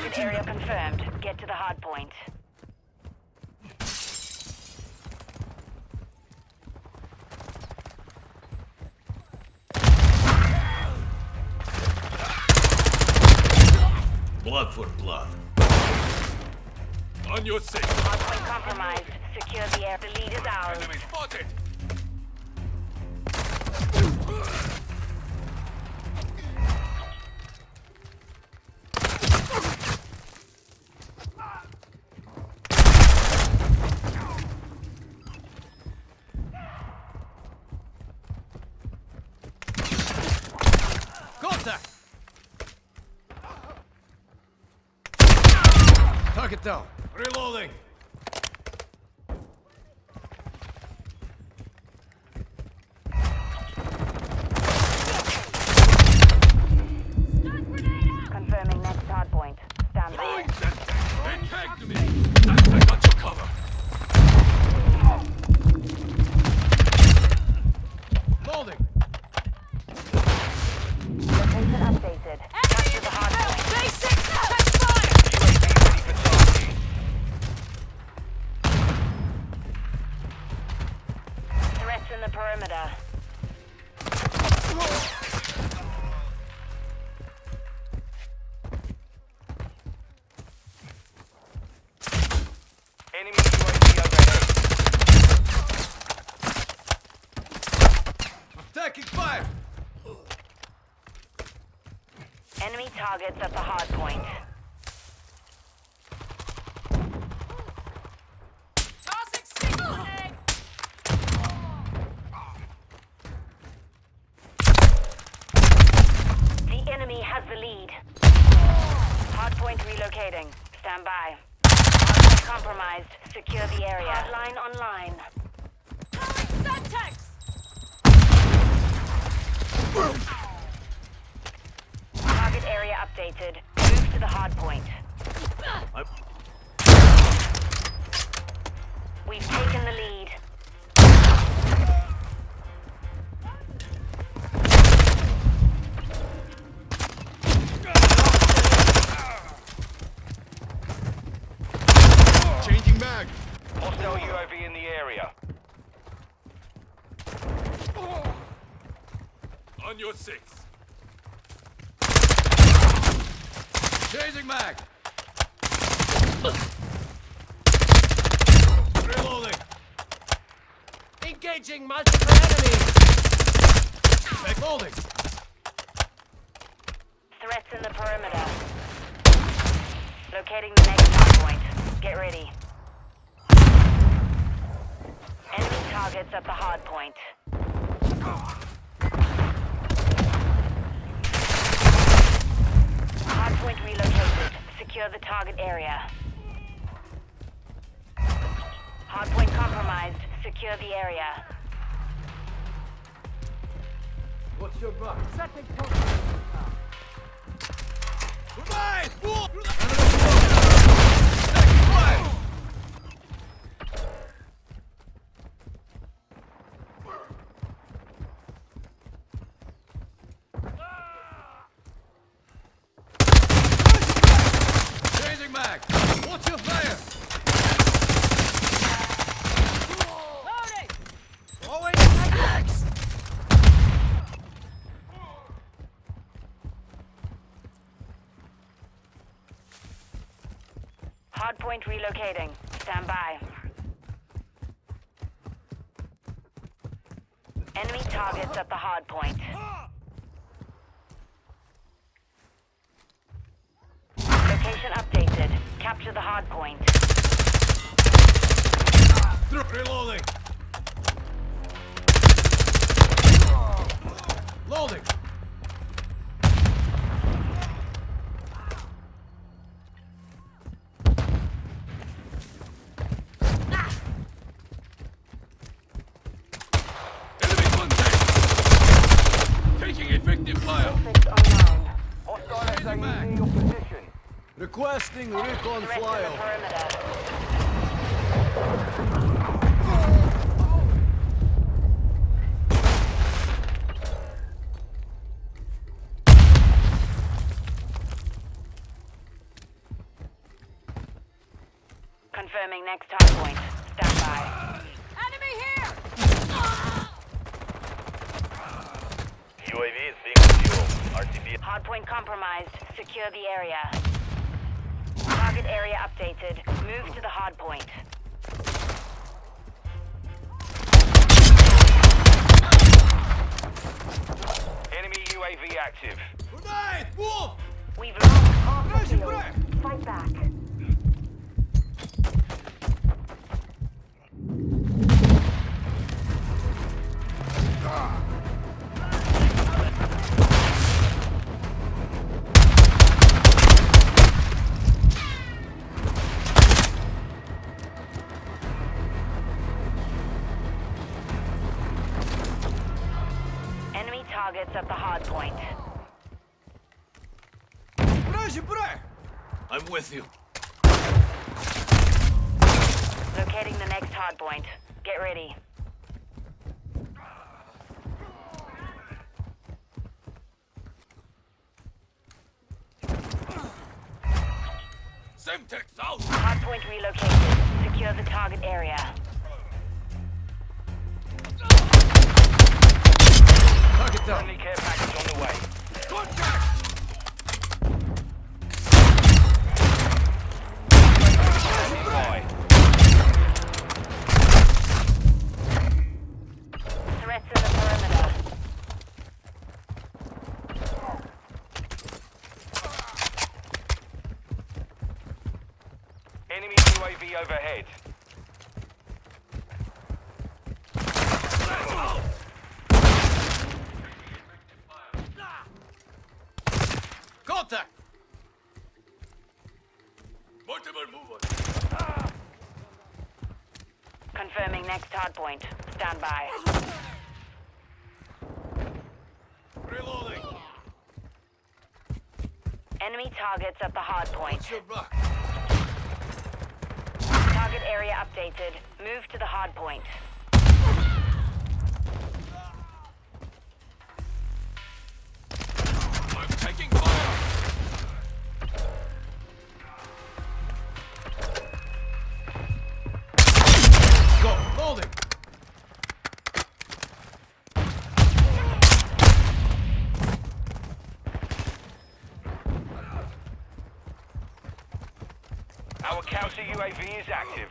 Target area confirmed. Get to the hard point. Blood for blood. On your six. Hardpoint compromised. Secure the air. The lead is ours. Enemy spotted. Contact! Target down. Reloading. Confirming next hard point. Stand by. They tagged me. I got your cover. Loading. Location updated. Capture the hard point. Basic! Touch fire! UAV ready for targeting. Threats in the perimeter. Enemy UAV overhead. Attacking fire! Enemy targets at the hard point. Tossing stick grenade! The enemy has the lead. Hardpoint relocating. Stand by. Hardpoint compromised. Secure the area. Hardline online. Syntax! Target area updated. Move to the hardpoint. We've taken the lead. Changing mag. Hostile UAV in the area. On your six. Changing mag. Reloading. Engaging multiple enemies. Loading. Threats in the perimeter. Locating the next hardpoint. Get ready. Enemy targets at the hardpoint. Hardpoint relocated. Secure the target area. Hardpoint compromised. Secure the area. What's your mark? Setting point. Revive! Attacking fire! Changing mag! What's your fire? Loading! Throwing axe! Hardpoint relocating. Stand by. Enemy targets at the hardpoint. Location updated. Capture the hardpoint. Reloading. Loading. Enemy contact. Taking effective fire. Fix online. Hostile SAE in your position. Requesting recon Threats in the flyover. perimeter. Confirming next hardpoint. Stand by. Enemy here! UAV is being fuel. RTB. Hardpoint compromised. Secure the area. Target area updated. Move to the hardpoint. Enemy UAV active. Grenade! Move! We've lost half the Raise your field. breath! Fight back. Enemy targets at the hardpoint. Raise your breath! I'm with you. Locating the next hardpoint. Get ready. Semtex out! Hardpoint relocated. Secure the target area. Target down. Friendly care package on the way. Contact! Deploy. Threats in the perimeter. Enemy UAV overhead. Contact! Multiple movers. Confirming next hardpoint. Stand by. Reloading! Enemy targets at the hardpoint. Watch your back. Target area updated. Move to the hardpoint. I'm taking fire! Go! Loading! Our counter UAV is active.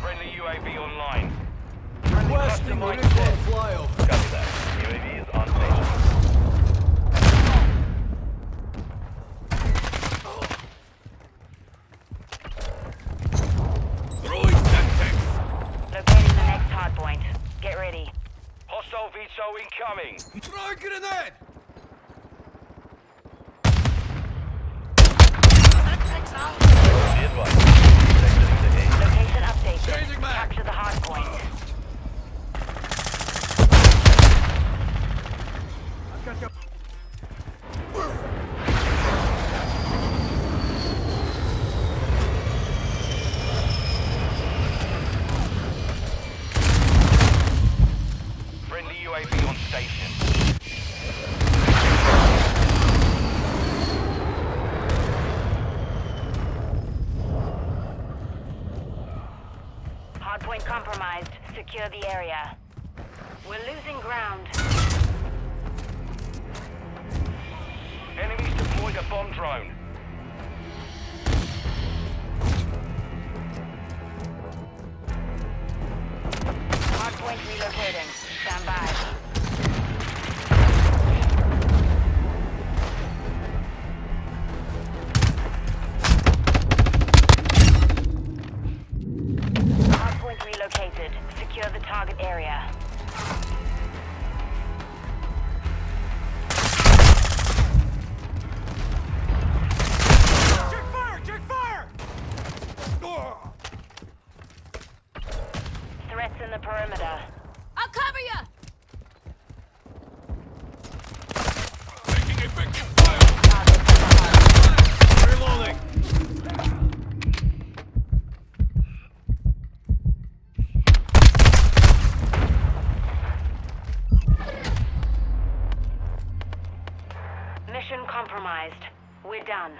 Friendly UAV online. Requesting customized recon set. flyover. Copy that. UAV is on station. Throwing Semtex! Locating the next hardpoint. Get ready. Hostile VTOL incoming. Throw a grenade! Be advised. Sector to A. Location updated. Changing back. Capture the hardpoint. Friendly UAV on station. Hardpoint compromised. Secure the area. We're losing ground. Enemies deployed a bomb drone. Hardpoint relocating. Stand by. Hardpoint relocated. Secure the target area. Check fire! Check fire! Threats in the perimeter. I'll cover you! Taking effective fire! Targets at the hardpoint. Reloading! Mission compromised. We're done.